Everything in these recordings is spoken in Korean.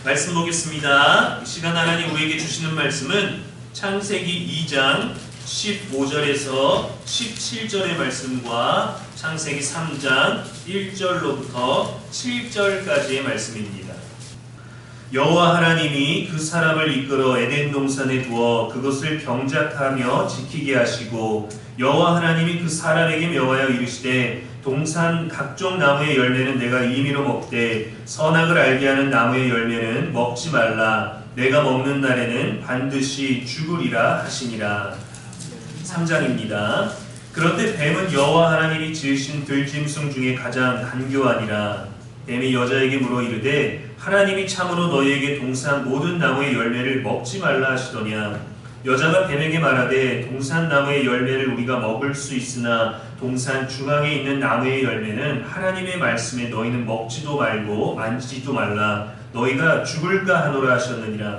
말씀 보겠습니다. 이 시간 하나님 우리에게 주시는 말씀은 창세기 2장 15절에서 17절의 말씀과 창세기 3장 1절로부터 7절까지의 말씀입니다. 여호와 하나님이 그 사람을 이끌어 에덴 동산에 두어 그것을 경작하며 지키게 하시고 여호와 하나님이 그 사람에게 명하여 이르시되 동산 각종 나무의 열매는 내가 임의로 먹되 선악을 알게 하는 나무의 열매는 먹지 말라. 내가 먹는 날에는 반드시 죽으리라 하시니라. 3장입니다. 그런데 뱀은 여호와 하나님이 지으신 들짐승 중에 가장 간교하니라. 뱀이 여자에게 물어 이르되 하나님이 참으로 너희에게 동산 모든 나무의 열매를 먹지 말라 하시더냐. 여자가 뱀에게 말하되 동산 나무의 열매를 우리가 먹을 수 있으나 동산 중앙에 있는 나무의 열매는 하나님의 말씀에 너희는 먹지도 말고 만지지도 말라. 너희가 죽을까 하노라 하셨느니라.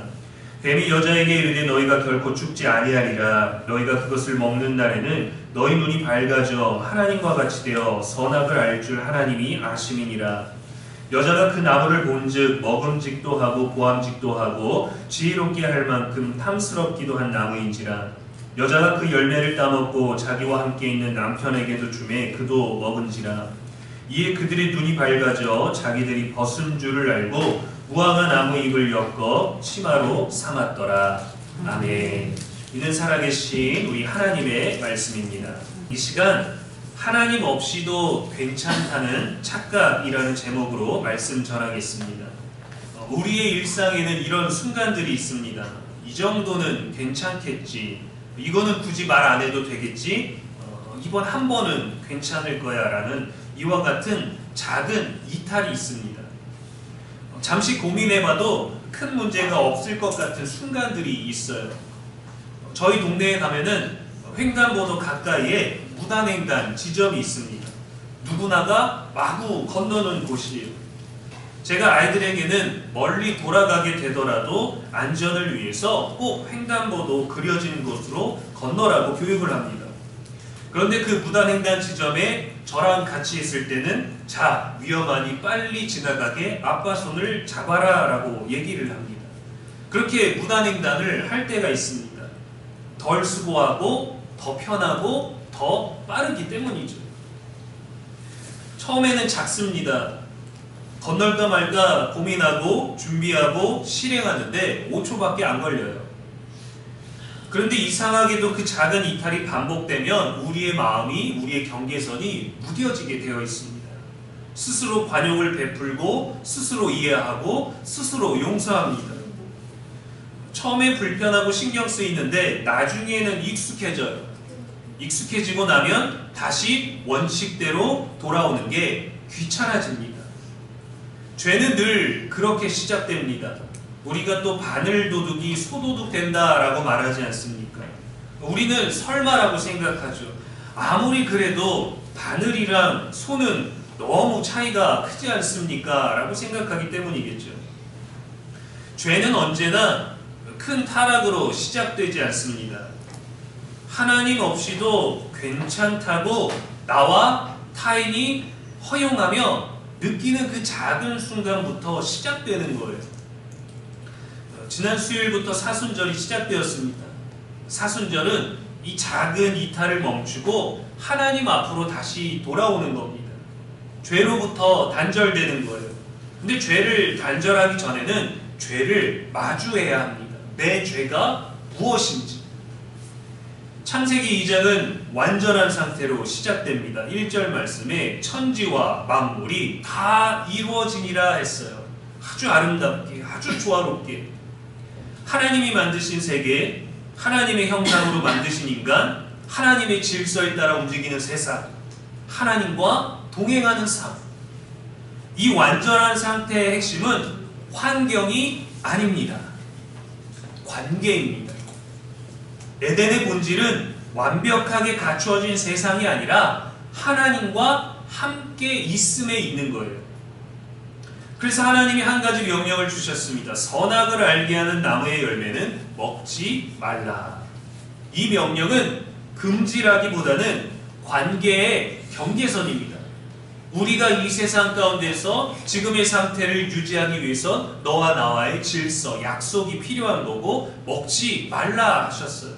뱀이 여자에게 이르되 너희가 결코 죽지 아니하리라. 너희가 그것을 먹는 날에는 너희 눈이 밝아져 하나님과 같이 되어 선악을 알 줄 하나님이 아심이니라. 여자가 그 나무를 본즉 먹음직도 하고 보암직도 하고 지혜롭게 할 만큼 탐스럽기도 한 나무인지라. 여자가 그 열매를 따먹고 자기와 함께 있는 남편에게도 주매 그도 먹은지라. 이에 그들의 눈이 밝아져 자기들이 벗은 줄을 알고 무화과 나무 잎을 엮어 치마로 삼았더라. 아멘. 이는 살아계신 우리 하나님의 말씀입니다. 이 시간 하나님 없이도 괜찮다는 착각이라는 제목으로 말씀 전하겠습니다. 우리의 일상에는 이런 순간들이 있습니다. 이 정도는 괜찮겠지. 이거는 굳이 말 안 해도 되겠지. 이번 한 번은 괜찮을 거야 라는 이와 같은 작은 이탈이 있습니다. 잠시 고민해봐도 큰 문제가 없을 것 같은 순간들이 있어요. 저희 동네에 가면은 횡단보도 가까이에 무단횡단 지점이 있습니다. 누구나가 마구 건너는 곳이에요. 제가 아이들에게는 멀리 돌아가게 되더라도 안전을 위해서 꼭 횡단보도 그려진 곳으로 건너라고 교육을 합니다. 그런데 그 무단횡단 지점에 저랑 같이 있을 때는 자, 위험하니 빨리 지나가게 아빠 손을 잡아라 라고 얘기를 합니다. 그렇게 무단횡단을 할 때가 있습니다. 덜 수고하고 더 편하고 더 빠르기 때문이죠. 처음에는 작습니다. 건널까 말까 고민하고 준비하고 실행하는데 5초밖에 안 걸려요. 그런데 이상하게도 그 작은 이탈이 반복되면 우리의 마음이, 우리의 경계선이 무뎌지게 되어 있습니다. 스스로 관용을 베풀고 스스로 이해하고 스스로 용서합니다. 처음에 불편하고 신경 쓰이는데 나중에는 익숙해져요. 익숙해지고 나면 다시 원칙대로 돌아오는 게 귀찮아집니다. 죄는 늘 그렇게 시작됩니다. 우리가 또 바늘 도둑이 소도둑 된다라고 말하지 않습니까? 우리는 설마라고 생각하죠. 아무리 그래도 바늘이랑 소는 너무 차이가 크지 않습니까? 라고 생각하기 때문이겠죠. 죄는 언제나 큰 타락으로 시작되지 않습니다. 하나님 없이도 괜찮다고 나와 타인이 허용하며 느끼는 그 작은 순간부터 시작되는 거예요. 지난 수요일부터 사순절이 시작되었습니다. 사순절은 이 작은 이탈을 멈추고 하나님 앞으로 다시 돌아오는 겁니다. 죄로부터 단절되는 거예요. 근데 죄를 단절하기 전에는 죄를 마주해야 합니다. 내 죄가 무엇인지. 창세기 2장은 완전한 상태로 시작됩니다. 1절 말씀에 천지와 만물이 다 이루어지니라 했어요. 아주 아름답게, 아주 조화롭게. 하나님이 만드신 세계, 하나님의 형상으로 만드신 인간, 하나님의 질서에 따라 움직이는 세상, 하나님과 동행하는 삶. 이 완전한 상태의 핵심은 환경이 아닙니다. 관계입니다. 에덴의 본질은 완벽하게 갖추어진 세상이 아니라 하나님과 함께 있음에 있는 거예요. 그래서 하나님이 한 가지 명령을 주셨습니다. 선악을 알게 하는 나무의 열매는 먹지 말라. 이 명령은 금지라기보다는 관계의 경계선입니다. 우리가 이 세상 가운데서 지금의 상태를 유지하기 위해서 너와 나와의 질서, 약속이 필요한 거고 먹지 말라 하셨어요.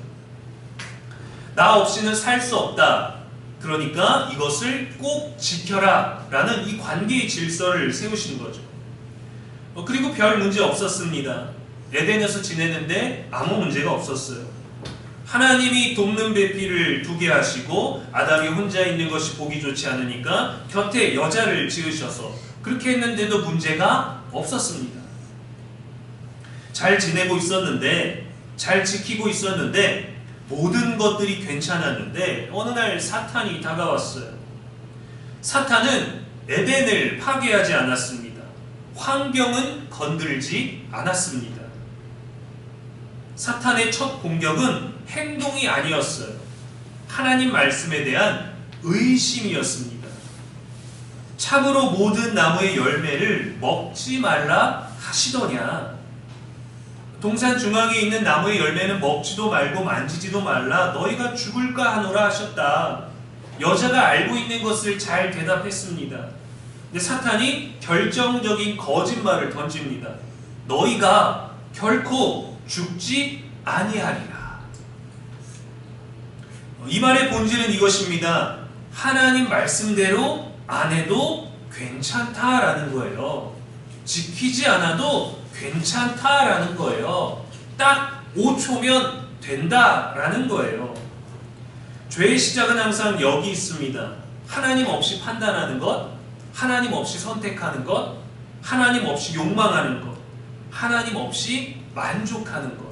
나 없이는 살 수 없다. 그러니까 이것을 꼭 지켜라 라는 이 관계의 질서를 세우신 거죠. 그리고 별 문제 없었습니다. 에덴에서 지내는데 아무 문제가 없었어요. 하나님이 돕는 배필을 두게 하시고 아담이 혼자 있는 것이 보기 좋지 않으니까 곁에 여자를 지으셔서 그렇게 했는데도 문제가 없었습니다. 잘 지내고 있었는데, 잘 지키고 있었는데 모든 것들이 괜찮았는데 어느 날 사탄이 다가왔어요. 사탄은 에덴을 파괴하지 않았습니다. 환경은 건들지 않았습니다. 사탄의 첫 공격은 행동이 아니었어요. 하나님 말씀에 대한 의심이었습니다. 참으로 모든 나무의 열매를 먹지 말라 하시더냐. 동산 중앙에 있는 나무의 열매는 먹지도 말고 만지지도 말라 너희가 죽을까 하노라 하셨다. 여자가 알고 있는 것을 잘 대답했습니다. 근데 사탄이 결정적인 거짓말을 던집니다. 너희가 결코 죽지 아니하리라. 이 말의 본질은 이것입니다. 하나님 말씀대로 안 해도 괜찮다라는 거예요. 지키지 않아도 괜찮다라는 거예요. 딱 5초면 된다라는 거예요. 죄의 시작은 항상 여기 있습니다. 하나님 없이 판단하는 것, 하나님 없이 선택하는 것, 하나님 없이 욕망하는 것, 하나님 없이 만족하는 것.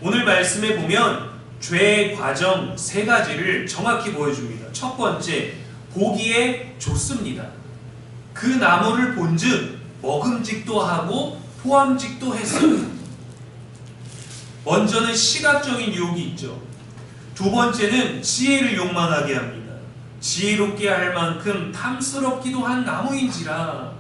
오늘 말씀에 보면 죄의 과정 3가지를 정확히 보여줍니다. 첫 번째, 보기에 좋습니다. 그 나무를 본즉 먹음직도 하고 포함직도 했어요. 먼저는 시각적인 유혹이 있죠. 두 번째는 지혜를 욕망하게 합니다. 지혜롭게 할 만큼 탐스럽기도 한 나무인지라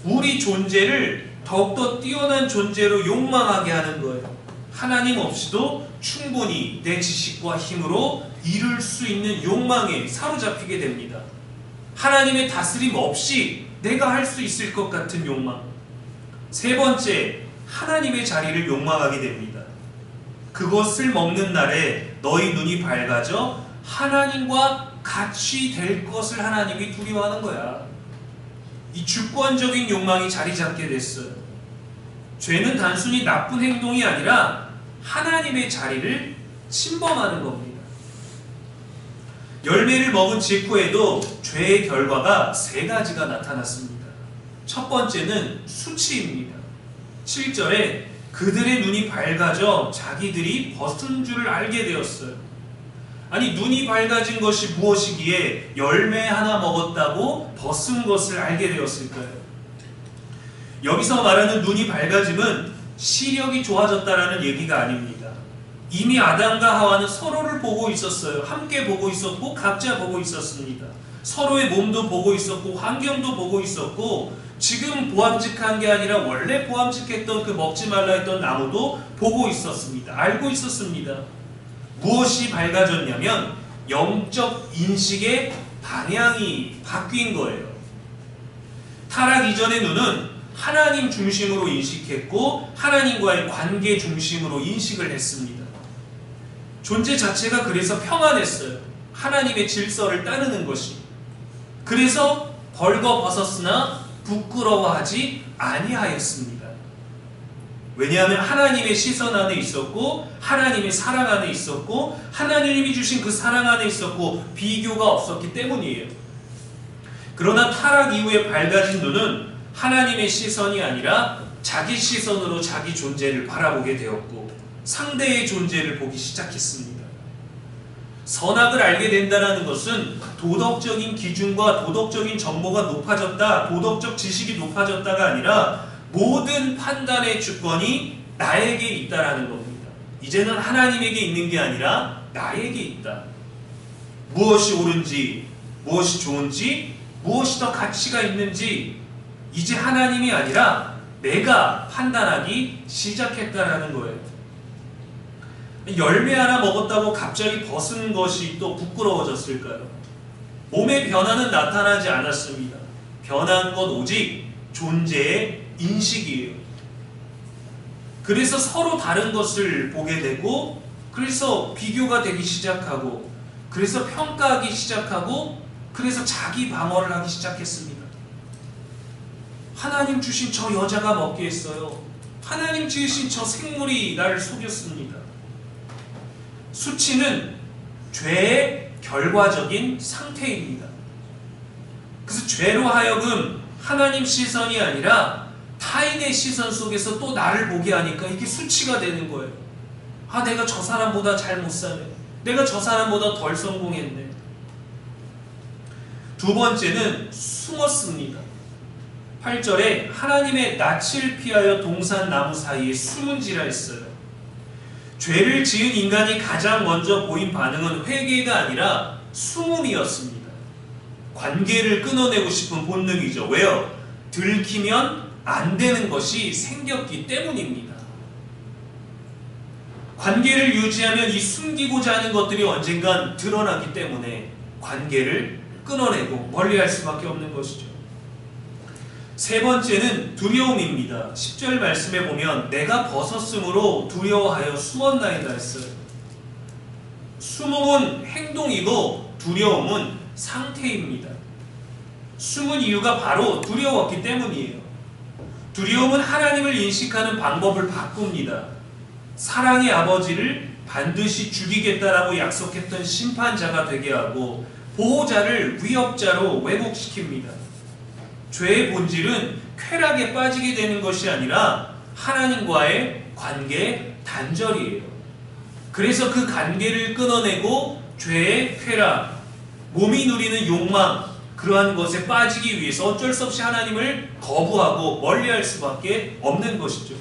우리 존재를 더욱더 뛰어난 존재로 욕망하게 하는 거예요. 하나님 없이도 충분히 내 지식과 힘으로 이룰 수 있는 욕망에 사로잡히게 됩니다. 하나님의 다스림 없이 내가 할 수 있을 것 같은 욕망. 세 번째, 하나님의 자리를 욕망하게 됩니다. 그것을 먹는 날에 너희 눈이 밝아져 하나님과 같이 될 것을 하나님이 두려워하는 거야. 이 주권적인 욕망이 자리 잡게 됐어요. 죄는 단순히 나쁜 행동이 아니라 하나님의 자리를 침범하는 겁니다. 열매를 먹은 직후에도 죄의 결과가 3가지가 나타났습니다. 첫 번째는 수치입니다. 7절에 그들의 눈이 밝아져 자기들이 벗은 줄을 알게 되었어요. 아니, 눈이 밝아진 것이 무엇이기에 열매 하나 먹었다고 벗은 것을 알게 되었을까요? 여기서 말하는 눈이 밝아짐은 시력이 좋아졌다라는 얘기가 아닙니다. 이미 아담과 하와는 서로를 보고 있었어요. 함께 보고 있었고 각자 보고 있었습니다. 서로의 몸도 보고 있었고 환경도 보고 있었고 지금 보암직한 게 아니라 원래 보암직했던 그 먹지 말라 했던 나무도 보고 있었습니다. 알고 있었습니다. 무엇이 밝아졌냐면 영적 인식의 방향이 바뀐 거예요. 타락 이전의 눈은 하나님 중심으로 인식했고 하나님과의 관계 중심으로 인식을 했습니다. 존재 자체가 그래서 평안했어요. 하나님의 질서를 따르는 것이. 그래서 벌거벗었으나 부끄러워하지 아니하였습니다. 왜냐하면 하나님의 시선 안에 있었고 하나님의 사랑 안에 있었고 하나님이 주신 그 사랑 안에 있었고 비교가 없었기 때문이에요. 그러나 타락 이후에 밝아진 눈은 하나님의 시선이 아니라 자기 시선으로 자기 존재를 바라보게 되었고 상대의 존재를 보기 시작했습니다. 선악을 알게 된다는 것은 도덕적인 기준과 도덕적인 정보가 높아졌다, 도덕적 지식이 높아졌다가 아니라 모든 판단의 주권이 나에게 있다라는 겁니다. 이제는 하나님에게 있는 게 아니라 나에게 있다. 무엇이 옳은지, 무엇이 좋은지, 무엇이 더 가치가 있는지 이제 하나님이 아니라 내가 판단하기 시작했다라는 거예요. 열매 하나 먹었다고 갑자기 벗은 것이 또 부끄러워졌을까요? 몸의 변화는 나타나지 않았습니다. 변한 건 오직 존재의 인식이에요. 그래서 서로 다른 것을 보게 되고, 그래서 비교가 되기 시작하고, 그래서 평가하기 시작하고, 그래서 자기 방어를 하기 시작했습니다. 하나님 주신 저 여자가 먹게 했어요. 하나님 지으신 저 생물이 나를 속였습니다. 수치는 죄의 결과적인 상태입니다. 그래서 죄로 하여금 하나님 시선이 아니라 타인의 시선 속에서 또 나를 보게 하니까 이게 수치가 되는 거예요. 아, 내가 저 사람보다 잘 못 사네. 내가 저 사람보다 덜 성공했네. 두 번째는 숨었습니다. 8절에 하나님의 낯을 피하여 동산나무 사이에 숨은지라 했어요. 죄를 지은 인간이 가장 먼저 보인 반응은 회개가 아니라 숨음이었습니다. 관계를 끊어내고 싶은 본능이죠. 왜요? 들키면 안 되는 것이 생겼기 때문입니다. 관계를 유지하면 이 숨기고자 하는 것들이 언젠간 드러나기 때문에 관계를 끊어내고 멀리할 수밖에 없는 것이죠. 세 번째는 두려움입니다. 10절 말씀에 보면 내가 벗었으므로 두려워하여 숨었나이다 했어요. 숨음은 행동이고 두려움은 상태입니다. 숨은 이유가 바로 두려웠기 때문이에요. 두려움은 하나님을 인식하는 방법을 바꿉니다. 사랑의 아버지를 반드시 죽이겠다라고 약속했던 심판자가 되게 하고 보호자를 위협자로 왜곡시킵니다. 죄의 본질은 쾌락에 빠지게 되는 것이 아니라 하나님과의 관계 단절이에요. 그래서 그 관계를 끊어내고 죄의 쾌락, 몸이 누리는 욕망, 그러한 것에 빠지기 위해서 어쩔 수 없이 하나님을 거부하고 멀리할 수밖에 없는 것이죠.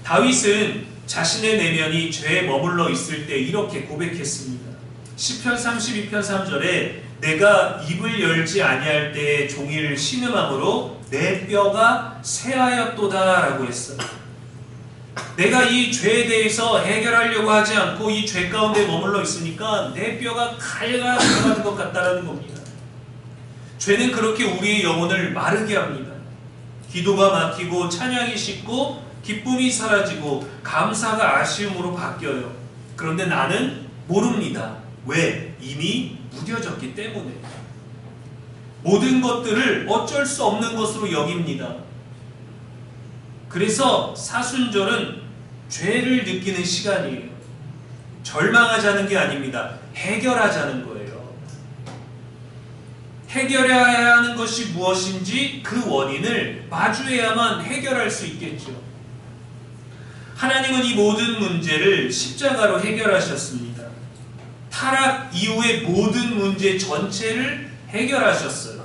다윗은 자신의 내면이 죄에 머물러 있을 때 이렇게 고백했습니다. 시편 32편 3절에 내가 입을 열지 아니할 때에 종일 신음함으로 내 뼈가 쇠하였도다 라고 했어요. 내가 이 죄에 대해서 해결하려고 하지 않고 이 죄 가운데 머물러 있으니까 내 뼈가 칼과 들어가는 것 같다라는 겁니다. 죄는 그렇게 우리의 영혼을 마르게 합니다. 기도가 막히고 찬양이 식고 기쁨이 사라지고 감사가 아쉬움으로 바뀌어요. 그런데 나는 모릅니다. 왜? 이미 무뎌졌기 때문에. 모든 것들을 어쩔 수 없는 것으로 여깁니다. 그래서 사순절은 죄를 느끼는 시간이에요. 절망하자는 게 아닙니다. 해결하자는 거예요. 해결해야 하는 것이 무엇인지 그 원인을 마주해야만 해결할 수 있겠죠. 하나님은 이 모든 문제를 십자가로 해결하셨습니다. 타락 이후의 모든 문제 전체를 해결하셨어요.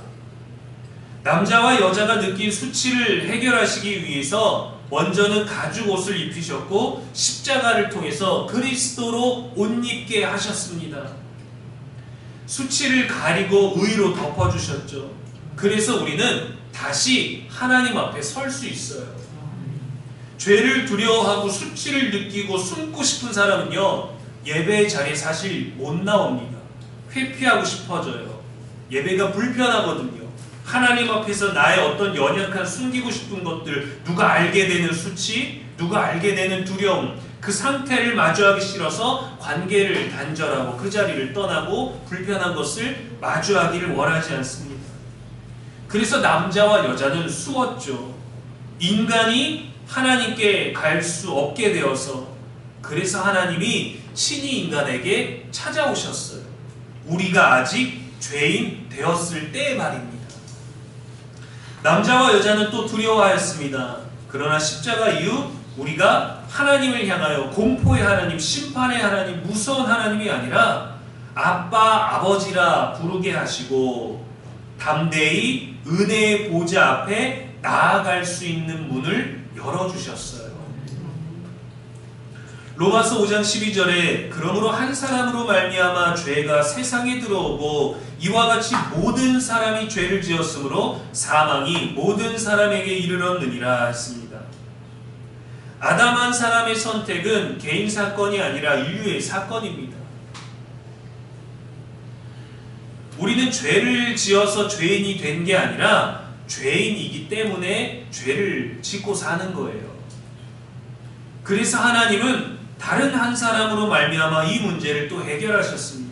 남자와 여자가 느낀 수치를 해결하시기 위해서 먼저는 가죽 옷을 입히셨고 십자가를 통해서 그리스도로 옷 입게 하셨습니다. 수치를 가리고 의로 덮어주셨죠. 그래서 우리는 다시 하나님 앞에 설 수 있어요. 죄를 두려워하고 수치를 느끼고 숨고 싶은 사람은요, 예배의 자리에 사실 못 나옵니다. 회피하고 싶어져요. 예배가 불편하거든요. 하나님 앞에서 나의 어떤 연약한 숨기고 싶은 것들, 누가 알게 되는 수치, 누가 알게 되는 두려움, 그 상태를 마주하기 싫어서 관계를 단절하고 그 자리를 떠나고 불편한 것을 마주하기를 원하지 않습니다. 그래서 남자와 여자는 숨었죠. 인간이 하나님께 갈 수 없게 되어서, 그래서 하나님이 친히 인간에게 찾아오셨어요. 우리가 아직 죄인 되었을 때의 말입니다. 남자와 여자는 또 두려워하였습니다. 그러나 십자가 이후 우리가 하나님을 향하여 공포의 하나님, 심판의 하나님, 무서운 하나님이 아니라 아빠, 아버지라 부르게 하시고 담대히 은혜의 보좌 앞에 나아갈 수 있는 문을 열어주셨어요. 로마서 5장 12절에 그러므로 한 사람으로 말미암아 죄가 세상에 들어오고 이와 같이 모든 사람이 죄를 지었으므로 사망이 모든 사람에게 이르렀느니라 했습니다. 아담 한 사람의 선택은 개인 사건이 아니라 인류의 사건입니다. 우리는 죄를 지어서 죄인이 된 게 아니라 죄인이기 때문에 죄를 짓고 사는 거예요. 그래서 하나님은 다른 한 사람으로 말미암아 이 문제를 또 해결하셨습니다.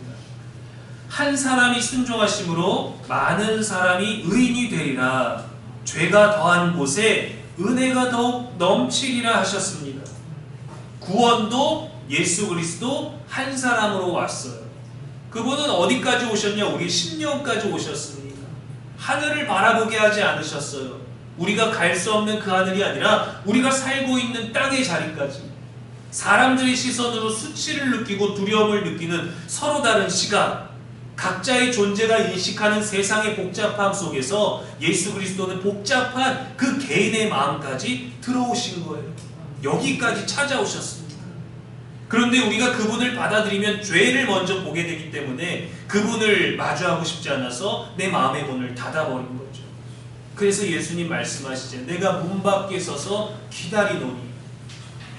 한 사람이 순종하심으로 많은 사람이 의인이 되리라. 죄가 더한 곳에 은혜가 더욱 넘치리라 하셨습니다. 구원도 예수 그리스도 한 사람으로 왔어요. 그분은 어디까지 오셨냐? 우리 심령까지 오셨습니다. 하늘을 바라보게 하지 않으셨어요. 우리가 갈 수 없는 그 하늘이 아니라 우리가 살고 있는 땅의 자리까지, 사람들의 시선으로 수치를 느끼고 두려움을 느끼는 서로 다른 시각, 각자의 존재가 인식하는 세상의 복잡함 속에서 예수 그리스도는 복잡한 그 개인의 마음까지 들어오신 거예요. 여기까지 찾아오셨습니다. 그런데 우리가 그분을 받아들이면 죄를 먼저 보게 되기 때문에 그분을 마주하고 싶지 않아서 내 마음의 문을 닫아버린 거죠. 그래서 예수님 말씀하시죠. 내가 문 밖에 서서 기다리노니.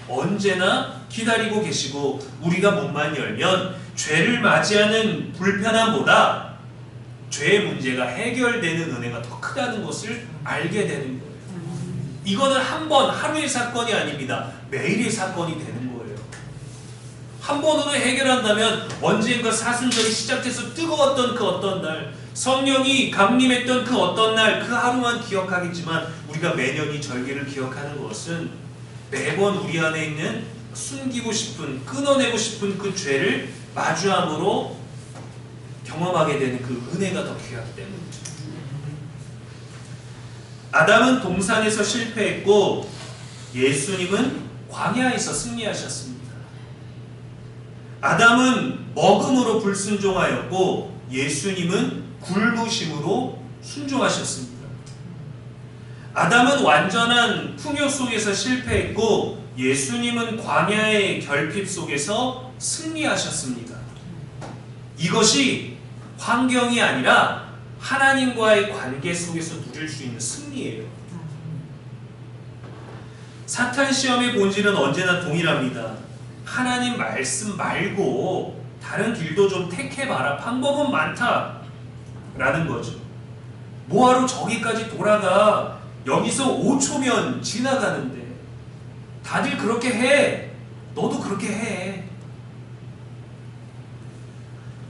언제나 기다리고 계시고 우리가 문만 열면 죄를 맞이하는 불편함보다 죄의 문제가 해결되는 은혜가 더 크다는 것을 알게 되는 거예요. 이거는 한 번 하루의 사건이 아닙니다. 매일의 사건이 되는 거예요. 한 번으로 해결한다면 언젠가 사순절이 시작돼서 뜨거웠던 그 어떤 날, 성령이 강림했던 그 어떤 날, 그 하루만 기억하겠지만 우리가 매년 이 절기를 기억하는 것은 매번 우리 안에 있는 숨기고 싶은, 끊어내고 싶은 그 죄를 마주함으로 경험하게 되는 그 은혜가 더 귀하기 때문이죠. 아담은 동산에서 실패했고 예수님은 광야에서 승리하셨습니다. 아담은 먹음으로 불순종하였고 예수님은 굶으심으로 순종하셨습니다. 아담은 완전한 풍요 속에서 실패했고 예수님은 광야의 결핍 속에서 승리하셨습니다. 이것이 환경이 아니라 하나님과의 관계 속에서 누릴 수 있는 승리예요. 사탄 시험의 본질은 언제나 동일합니다. 하나님 말씀 말고 다른 길도 좀 택해봐라. 방법은 많다 라는 거죠. 뭐하러 저기까지 돌아가. 여기서 5초면 지나가는데 다들 그렇게 해. 너도 그렇게 해.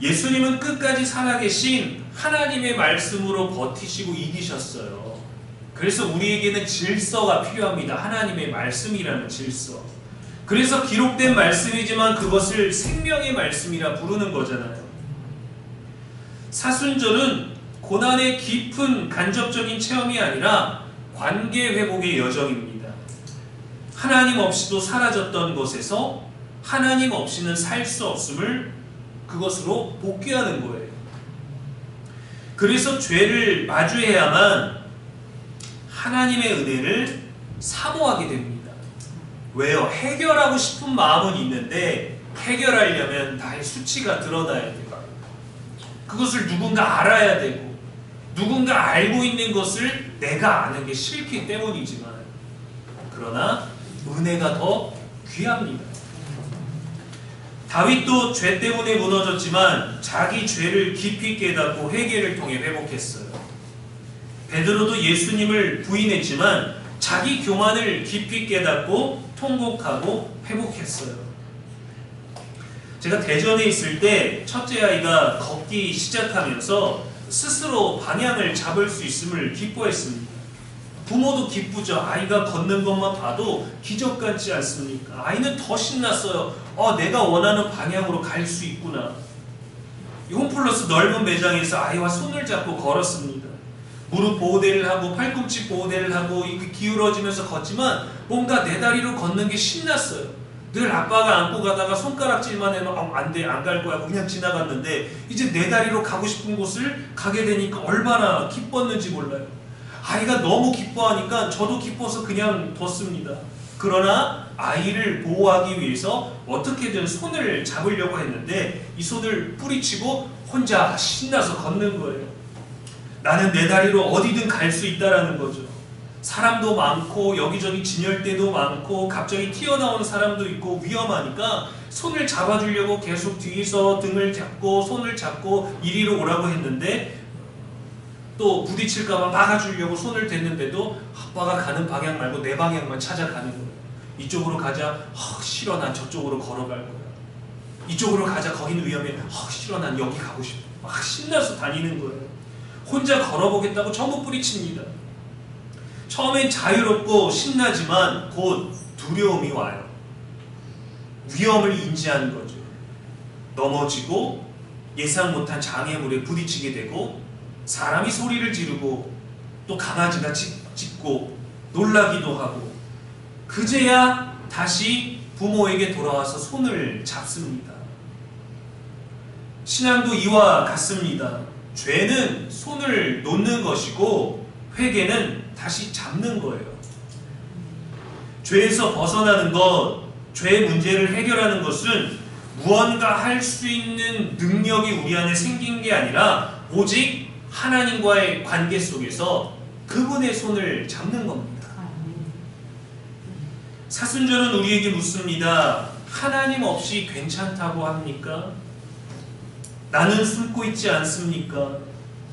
예수님은 끝까지 살아계신 하나님의 말씀으로 버티시고 이기셨어요. 그래서 우리에게는 질서가 필요합니다. 하나님의 말씀이라는 질서. 그래서 기록된 말씀이지만 그것을 생명의 말씀이라 부르는 거잖아요. 사순절은 고난의 깊은 간접적인 체험이 아니라 관계 회복의 여정입니다. 하나님 없이도 사라졌던 것에서 하나님 없이는 살 수 없음을 그것으로 복귀하는 거예요. 그래서 죄를 마주해야만 하나님의 은혜를 사모하게 됩니다. 왜요? 해결하고 싶은 마음은 있는데 해결하려면 나의 수치가 드러나야 돼요. 그것을 누군가 알아야 되고 누군가 알고 있는 것을 내가 아는 게 싫기 때문이지만 그러나 은혜가 더 귀합니다. 다윗도 죄 때문에 무너졌지만 자기 죄를 깊이 깨닫고 회개를 통해 회복했어요. 베드로도 예수님을 부인했지만 자기 교만을 깊이 깨닫고 통곡하고 회복했어요. 제가 대전에 있을 때 첫째 아이가 걷기 시작하면서 스스로 방향을 잡을 수 있음을 기뻐했습니다. 부모도 기쁘죠. 아이가 걷는 것만 봐도 기적 같지 않습니까? 아이는 더 신났어요. 내가 원하는 방향으로 갈 수 있구나. 홈플러스 넓은 매장에서 아이와 손을 잡고 걸었습니다. 무릎 보호대를 하고 팔꿈치 보호대를 하고 기울어지면서 걷지만 뭔가 내 다리로 걷는 게 신났어요. 늘 아빠가 안고 가다가 손가락질만 해도 안 돼, 안 갈 거야 그냥 지나갔는데 이제 내 다리로 가고 싶은 곳을 가게 되니까 얼마나 기뻤는지 몰라요. 아이가 너무 기뻐하니까 저도 기뻐서 그냥 뒀습니다. 그러나 아이를 보호하기 위해서 어떻게든 손을 잡으려고 했는데 이 손을 뿌리치고 혼자 신나서 걷는 거예요. 나는 내 다리로 어디든 갈 수 있다라는 거죠. 사람도 많고 여기저기 진열대도 많고 갑자기 튀어나오는 사람도 있고 위험하니까 손을 잡아주려고 계속 뒤에서 등을 잡고 손을 잡고 이리로 오라고 했는데 또 부딪힐까봐 막아주려고 손을 댔는데도 아빠가 가는 방향 말고 내 방향만 찾아가는 거예요. 이쪽으로 가자. 싫어, 난 저쪽으로 걸어갈 거야. 이쪽으로 가자. 거긴 위험해. 싫어, 난 여기 가고 싶어. 막 신나서 다니는 거예요. 혼자 걸어보겠다고 전부 뿌리칩니다. 처음엔 자유롭고 신나지만 곧 두려움이 와요. 위험을 인지하는 거죠. 넘어지고 예상 못한 장애물에 부딪히게 되고 사람이 소리를 지르고 또 강아지가 짖고 놀라기도 하고 그제야 다시 부모에게 돌아와서 손을 잡습니다. 신앙도 이와 같습니다. 죄는 손을 놓는 것이고 회개는 다시 잡는 거예요. 죄에서 벗어나는 것, 죄의 문제를 해결하는 것은 무언가 할 수 있는 능력이 우리 안에 생긴 게 아니라 오직 하나님과의 관계 속에서 그분의 손을 잡는 겁니다. 사순절은 우리에게 묻습니다. 하나님 없이 괜찮다고 합니까? 나는 숨고 있지 않습니까?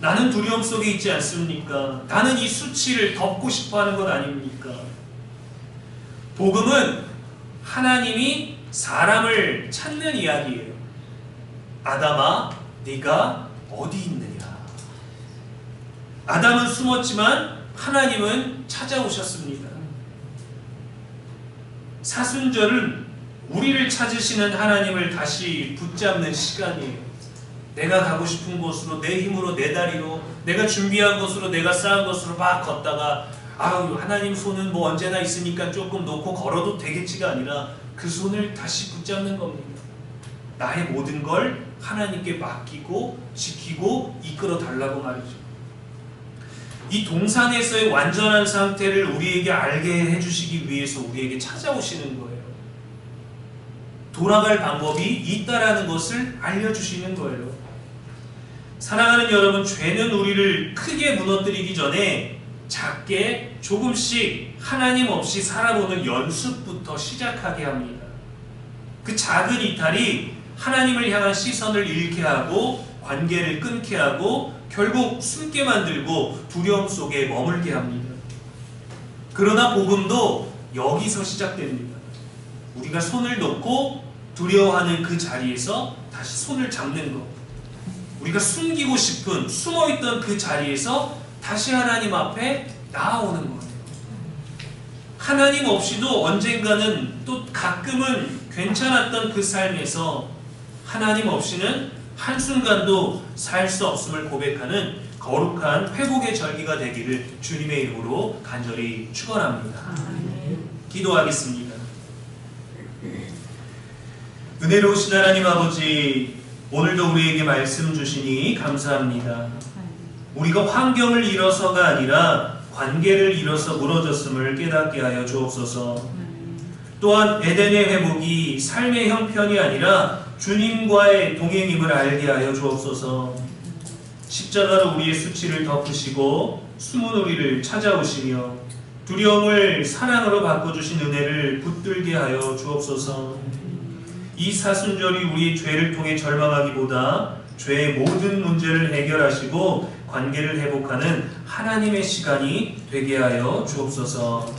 나는 두려움 속에 있지 않습니까? 나는 이 수치를 덮고 싶어 하는 것 아닙니까? 복음은 하나님이 사람을 찾는 이야기예요. 아담아, 네가 어디 있느냐? 아담은 숨었지만 하나님은 찾아오셨습니다. 사순절은 우리를 찾으시는 하나님을 다시 붙잡는 시간이에요. 내가 가고 싶은 곳으로 내 힘으로 내 다리로 내가 준비한 것으로 내가 쌓은 것으로 막 걷다가 하나님 손은 뭐 언제나 있으니까 조금 놓고 걸어도 되겠지가 아니라 그 손을 다시 붙잡는 겁니다. 나의 모든 걸 하나님께 맡기고 지키고 이끌어 달라고 말이죠. 이 동산에서의 완전한 상태를 우리에게 알게 해주시기 위해서 우리에게 찾아오시는 거예요. 돌아갈 방법이 있다라는 것을 알려주시는 거예요. 사랑하는 여러분, 죄는 우리를 크게 무너뜨리기 전에 작게 조금씩 하나님 없이 살아보는 연습부터 시작하게 합니다. 그 작은 이탈이 하나님을 향한 시선을 잃게 하고 관계를 끊게 하고 결국 숨게 만들고 두려움 속에 머물게 합니다. 그러나 복음도 여기서 시작됩니다. 우리가 손을 놓고 두려워하는 그 자리에서 다시 손을 잡는 것. 우리가 숨기고 싶은 숨어있던 그 자리에서 다시 하나님 앞에 나아오는 거예요. 하나님 없이도 언젠가는 또 가끔은 괜찮았던 그 삶에서 하나님 없이는 한순간도 살 수 없음을 고백하는 거룩한 회복의 절기가 되기를 주님의 이름으로 간절히 축원합니다. 기도하겠습니다. 은혜로우신 하나님 아버지, 오늘도 우리에게 말씀 주시니 감사합니다. 우리가 환경을 잃어서가 아니라 관계를 잃어서 무너졌음을 깨닫게 하여 주옵소서. 또한 에덴의 회복이 삶의 형편이 아니라 주님과의 동행임을 알게 하여 주옵소서. 십자가로 우리의 수치를 덮으시고 숨은 우리를 찾아오시며 두려움을 사랑으로 바꿔주신 은혜를 붙들게 하여 주옵소서. 이 사순절이 우리의 죄를 통해 절망하기보다 죄의 모든 문제를 해결하시고 관계를 회복하는 하나님의 시간이 되게 하여 주옵소서.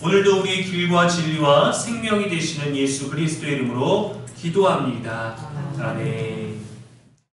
오늘도 우리의 길과 진리와 생명이 되시는 예수 그리스도의 이름으로 기도합니다. 아멘.